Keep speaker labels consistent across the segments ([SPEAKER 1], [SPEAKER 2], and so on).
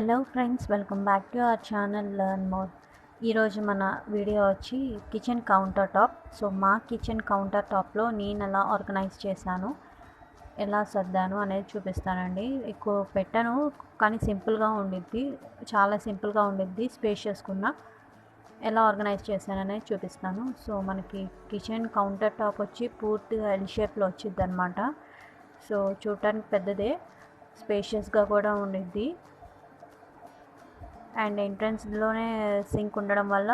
[SPEAKER 1] Hello friends, welcome back to our channel learn more. ఈరోజు మన video వచ్చి kitchen counter top. So మా kitchen counter టాప్లో నేను ఎలా ఆర్గనైజ్ చేశాను, ఎలా సర్దాను అనేది చూపిస్తానండి. ఎక్కువ పెట్టను, కానీ సింపుల్గా ఉండిద్ది, చాలా సింపుల్గా ఉండిద్ది. స్పేషియస్గా ఎలా ఆర్గనైజ్ చేశాను అనేది చూపిస్తాను. సో మనకి కిచెన్ కౌంటర్ టాప్ వచ్చి పూర్తిగా ఎల్ షేప్లో వచ్చిద్ది అనమాట. సో చూడటానికి పెద్దదే, స్పేషియస్గా కూడా ఉండిద్ది. అండ్ ఎంట్రన్స్లోనే సింక్ ఉండడం వల్ల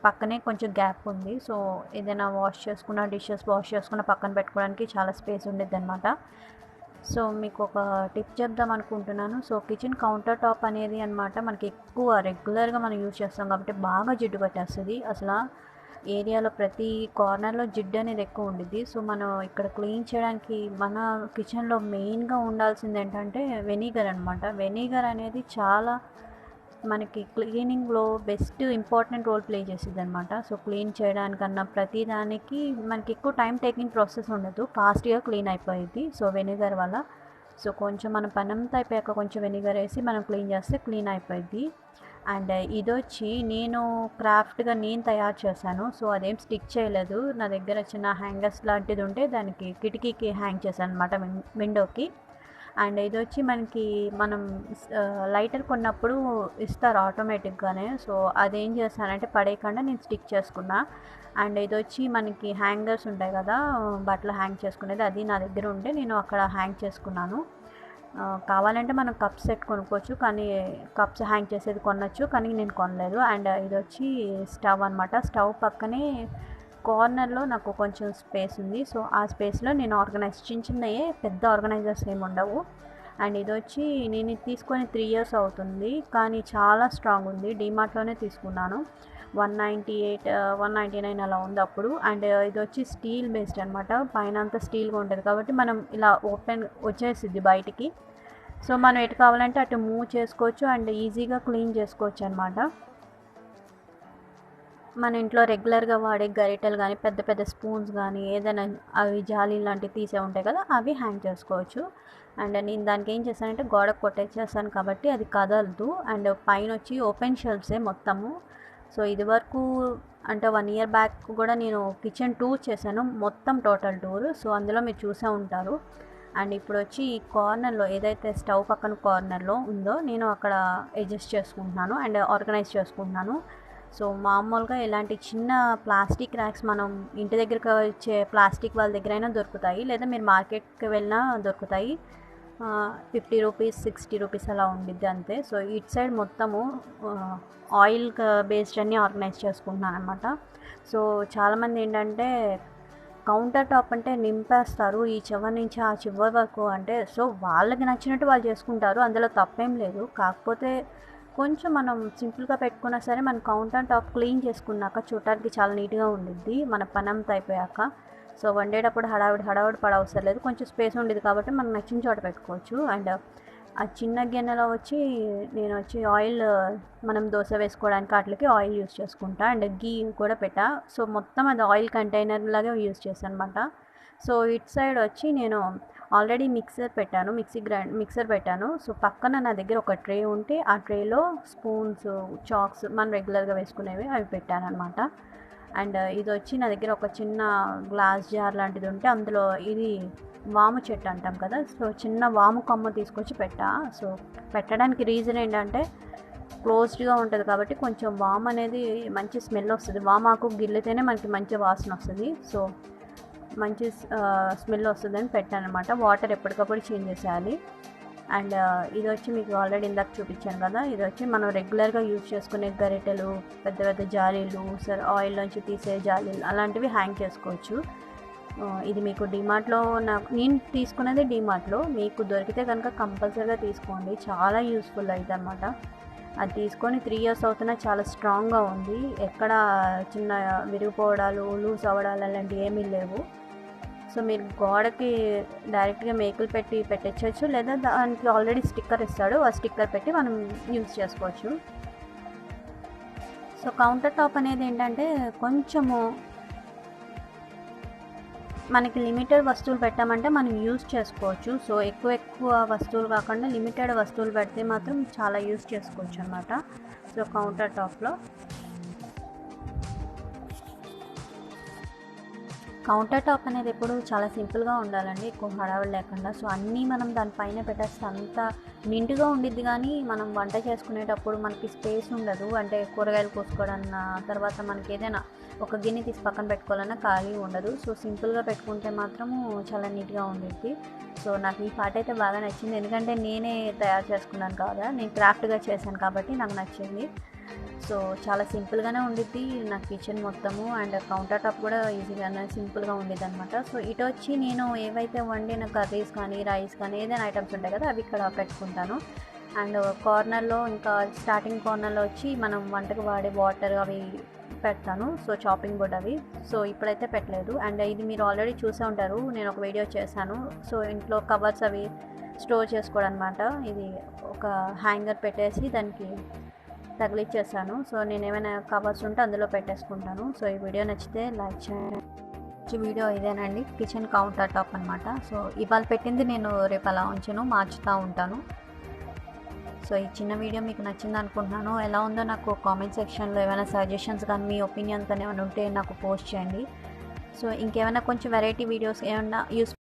[SPEAKER 1] పక్కనే కొంచెం గ్యాప్ ఉంది. సో ఏదైనా వాష్ చేసుకున్న, డిషెస్ వాష్ చేసుకున్న పక్కన పెట్టుకోవడానికి చాలా స్పేస్ ఉండేది అనమాట. సో మీకు ఒక టిప్ చెప్దాం అనుకుంటున్నాను. సో కిచెన్ కౌంటర్ టాప్ అనేది అనమాట మనకి ఎక్కువ రెగ్యులర్గా మనం యూజ్ చేస్తాం కాబట్టి బాగా జిడ్డు పట్టేస్తుంది. అసలు ఏరియాలో ప్రతి కార్నర్లో జిడ్డు అనేది ఎక్కువ ఉండిద్ది. సో మనం ఇక్కడ క్లీన్ చేయడానికి మన కిచెన్లో మెయిన్గా ఉండాల్సింది ఏంటంటే వెనిగర్ అనమాట. వెనిగర్ అనేది చాలా మనకి క్లీనింగ్లో బెస్ట్ ఇంపార్టెంట్ రోల్ ప్లే చేసేది అనమాట. సో క్లీన్ చేయడానికన్నా ప్రతిదానికి మనకి ఎక్కువ టైం టేకింగ్ ప్రాసెస్ ఉండదు, ఫాస్ట్గా క్లీన్ అయిపోయింది. సో వెనిగర్ వల్ల సో కొంచెం మన పనంతా అయిపోయాక కొంచెం వెనిగర్ వేసి మనం క్లీన్ చేస్తే క్లీన్ అయిపోయింది. అండ్ ఇదొచ్చి నేను క్రాఫ్ట్గా నేను తయారు చేశాను. సో అదేం స్టిక్ చేయలేదు, నా దగ్గర చిన్న హ్యాంగర్స్ లాంటిది ఉంటే దానికి కిటికీకి హ్యాంగ్ చేశాను అనమాట, విండోకి. అండ్ ఇది వచ్చి మనం లైటర్ కొన్నప్పుడు ఇస్తారు ఆటోమేటిక్గానే. సో అదేం చేస్తానంటే పడేయకుండా నేను స్టిక్ చేసుకున్నా. అండ్ ఇది వచ్చి మనకి హ్యాంగర్స్ ఉంటాయి కదా, బట్టలు హ్యాంగ్ చేసుకునేది, అది నా దగ్గర ఉంటే నేను అక్కడ హ్యాంగ్ చేసుకున్నాను. కావాలంటే మనం కప్ సెట్ కొనుక్కోవచ్చు, కానీ కప్స్ హ్యాంగ్ చేసేది కొనవచ్చు, కానీ నేను కొనలేదు. అండ్ ఇది వచ్చి స్టవ్ అనమాట. స్టవ్ పక్కనే కార్నర్లో నాకు కొంచెం స్పేస్ ఉంది. సో ఆ స్పేస్లో నేను ఆర్గనైజ్ చిన్నయే, పెద్ద ఆర్గనైజర్స్ ఏమి ఉండవు. అండ్ ఇది వచ్చి నేను తీసుకొని 3 years అవుతుంది, కానీ చాలా స్ట్రాంగ్ ఉంది. డీమార్ట్లోనే తీసుకున్నాను, 198 199 అలా ఉంది అప్పుడు. అండ్ ఇది వచ్చి స్టీల్ బేస్డ్ అనమాట, పైన అంతా స్టీల్గా ఉంటుంది కాబట్టి మనం ఇలా ఓపెన్ వచ్చేసిద్ది బయటికి. సో మనం ఎటు కావాలంటే అటు మూవ్ చేసుకోవచ్చు అండ్ ఈజీగా క్లీన్ చేసుకోవచ్చు అనమాట. మన ఇంట్లో రెగ్యులర్గా వాడే గరిటెలు కానీ, పెద్ద పెద్ద స్పూన్స్ కానీ, ఏదైనా అవి జాలీ లాంటివి తీసే ఉంటాయి కదా, అవి హ్యాంగ్ చేసుకోవచ్చు. అండ్ నేను దానికి ఏం చేశానంటే గోడకు కొట్టేసేసాను కాబట్టి అది కదలదు. అండ్ పైన వచ్చి ఓపెన్ షెల్ఫ్సే మొత్తము. సో ఇది వరకు అంటే 1 year బ్యాక్ కూడా నేను కిచెన్ టూర్ చేశాను, మొత్తం టోటల్ టూర్. సో అందులో మీరు చూసే ఉంటారు. అండ్ ఇప్పుడు వచ్చి ఈ కార్నర్లో ఏదైతే స్టవ్ పక్కన కార్నర్లో ఉందో నేను అక్కడ అడ్జస్ట్ చేసుకుంటున్నాను అండ్ ఆర్గనైజ్ చేసుకుంటున్నాను. సో మామూలుగా ఇలాంటి చిన్న ప్లాస్టిక్ ర్యాక్స్ మనం ఇంటి దగ్గరకు వచ్చే ప్లాస్టిక్ వాళ్ళ దగ్గర అయినా దొరుకుతాయి, లేదా మీరు మార్కెట్కి వెళ్ళినా దొరుకుతాయి. 50 రూపీస్ 60 రూపీస్ అలా ఉండిద్ది అంతే. సో ఇటు సైడ్ మొత్తము ఆయిల్ బేస్డ్ అన్నీ ఆర్గనైజ్ చేసుకుంటున్నాను అనమాట. సో చాలామంది ఏంటంటే కౌంటర్ టాప్ అంటే నింపేస్తారు ఈ చివరి నుంచి ఆ చివరి వరకు అంటే. సో వాళ్ళకి నచ్చినట్టు వాళ్ళు చేసుకుంటారు, అందులో తప్పేం లేదు. కాకపోతే కొంచెం మనం సింపుల్గా పెట్టుకున్నా సరే మన కౌంటర్ టాప్ క్లీన్ చేసుకున్నాక చూడటానికి చాలా నీట్గా ఉండిద్ది మన పనంతా అయిపోయాక. సో వండేటప్పుడు హడావిడి పడవసరం లేదు, కొంచెం స్పేస్ ఉండేది కాబట్టి మనకు నచ్చిన చోట పెట్టుకోవచ్చు. అండ్ ఆ చిన్న గిన్నెలో వచ్చి నేను వచ్చి ఆయిల్, మనం దోశ వేసుకోవడానికి వాటికి ఆయిల్ యూజ్ చేసుకుంటా. అండ్ గీ కూడా పెట్టా. సో మొత్తం అది ఆయిల్ కంటైనర్ లాగే యూజ్ చేశాను అనమాట. సో ఇటు సైడ్ వచ్చి నేను ఆల్రెడీ మిక్సర్ పెట్టాను. సో పక్కన నా దగ్గర ఒక ట్రే ఉంటే ఆ ట్రేలో స్పూన్స్, చాక్స్ మనం రెగ్యులర్గా వేసుకునేవి అవి పెట్టాను అనమాట. అండ్ ఇది వచ్చి నా దగ్గర ఒక చిన్న గ్లాస్ జార్ లాంటిది ఉంటే అందులో ఇది వాము చెట్టు అంటాం కదా, సో చిన్న వాము కొమ్మ తీసుకొచ్చి పెట్టా. సో పెట్టడానికి రీజన్ ఏంటంటే క్లోజ్డ్గా ఉంటుంది కాబట్టి కొంచెం వాము అనేది మంచి స్మెల్ వస్తుంది. వామాకు గిల్లితేనే మనకి మంచి వాసన వస్తుంది. సో మంచి స్మెల్ వస్తుందని పెట్టాను అనమాట. వాటర్ ఎప్పటికప్పుడు చేంజ్ చేసేయాలి. అండ్ ఇది వచ్చి మీకు ఆల్రెడీ ఇందాక చూపించాను కదా, ఇది వచ్చి మనం రెగ్యులర్గా యూజ్ చేసుకునే గరిటెలు, పెద్ద పెద్ద జాలీలు, ఆయిల్ నుంచి తీసే జాలీలు అలాంటివి హ్యాంగ్ చేసుకోవచ్చు. ఇది మీకు డీమార్ట్లో నేను తీసుకున్నది డీమార్ట్లో, మీకు దొరికితే కనుక కంపల్సరీగా తీసుకోండి, చాలా యూస్ఫుల్ అయితే అనమాట. అది తీసుకొని 3 years అవుతున్నా చాలా స్ట్రాంగ్గా ఉంది, ఎక్కడ చిన్న విరిగిపోవడాలు, లూజ్ అవ్వడాలు అలాంటివి ఏమీ లేవు. సో మీరు గోడకి డైరెక్ట్గా మేకులు పెట్టి పెట్టచ్చు, లేదా దానికి ఆల్రెడీ స్టిక్కర్ ఇస్తాడు, ఆ స్టిక్కర్ పెట్టి మనం యూజ్ చేసుకోవచ్చు. సో కౌంటర్ టాప్ అనేది ఏంటంటే కొంచెము మనకి లిమిటెడ్ వస్తువులు పెట్టామంటే మనం యూజ్ చేసుకోవచ్చు. సో ఎక్కువ వస్తువులు కాకుండా లిమిటెడ్ వస్తువులు పెడితే మాత్రం చాలా యూజ్ చేసుకోవచ్చు అనమాట. సో కౌంటర్ టాప్లో కౌంటర్ టాప్ అనేది ఎప్పుడు చాలా సింపుల్గా ఉండాలండి, ఎక్కువ హడావిడి లేకుండా. సో అన్నీ మనం దానిపైన పెట్టేస్తే అంత నిండుగా ఉండిద్ది, కానీ మనం వంట చేసుకునేటప్పుడు మనకి స్పేస్ ఉండదు. అంటే కూరగాయలు కోసుకోవడన్నా, తర్వాత మనకి ఏదైనా ఒక గిన్నె తీసి పక్కన పెట్టుకోవాలన్నా ఖాళీ ఉండదు. సో సింపుల్గా పెట్టుకుంటే మాత్రము చాలా నీట్గా ఉండిద్ది. సో నాకు ఈ పార్ట్ అయితే బాగా నచ్చింది, ఎందుకంటే నేనే తయారు చేసుకున్నాను కదా, నేను క్రాఫ్ట్గా చేశాను కాబట్టి నాకు నచ్చింది. సో చాలా సింపుల్గానే ఉండిద్ది నా కిచెన్ మొత్తము. అండ్ కౌంటర్ టాప్ కూడా ఈజీగానే సింపుల్గా ఉండేది అనమాట. సో ఇటు వచ్చి నేను ఏవైతే వండిన కర్రీస్ కానీ రైస్ కానీ ఏదైనా ఐటమ్స్ ఉంటాయి కదా, అవి ఇక్కడ పెట్టుకుంటాను. అండ్ కార్నర్లో, ఇంకా స్టార్టింగ్ కార్నర్లో వచ్చి మనం వంటకు వాడే వాటర్ అవి పెడతాను. సో చాపింగ్ బోర్డ్ అవి సో ఇప్పుడైతే పెట్టలేదు. అండ్ ఇది మీరు ఆల్రెడీ చూసే ఉంటారు, నేను ఒక వీడియో చేశాను. సో ఇంట్లో కవర్స్ అవి స్టోర్ చేసుకోవడం అనమాట. ఇది ఒక హ్యాంగర్ పెట్టేసి దానికి తగిలిచ్చేసాను. సో నేను ఏమైనా కవర్స్ ఉంటే అందులో పెట్టేసుకుంటాను. సో ఈ వీడియో నచ్చితే లైక్ చేయండి. వీడియో ఇదేనండి, కిచెన్ కౌంటర్ టాప్ అనమాట. సో ఇవాళ పెట్టింది నేను రేపు అలా ఉంచాను, మార్చుతూ ఉంటాను. సో ఈ చిన్న వీడియో మీకు నచ్చింది అనుకుంటున్నాను. ఎలా ఉందో నాకు కామెంట్ సెక్షన్లో ఏమైనా సజెషన్స్ కానీ మీ ఒపీనియన్స్ కానీ ఏమైనా ఉంటే నాకు పోస్ట్ చేయండి. సో ఇంకేమైనా కొంచెం వెరైటీ వీడియోస్ ఏమైనా యూస్ఫుల్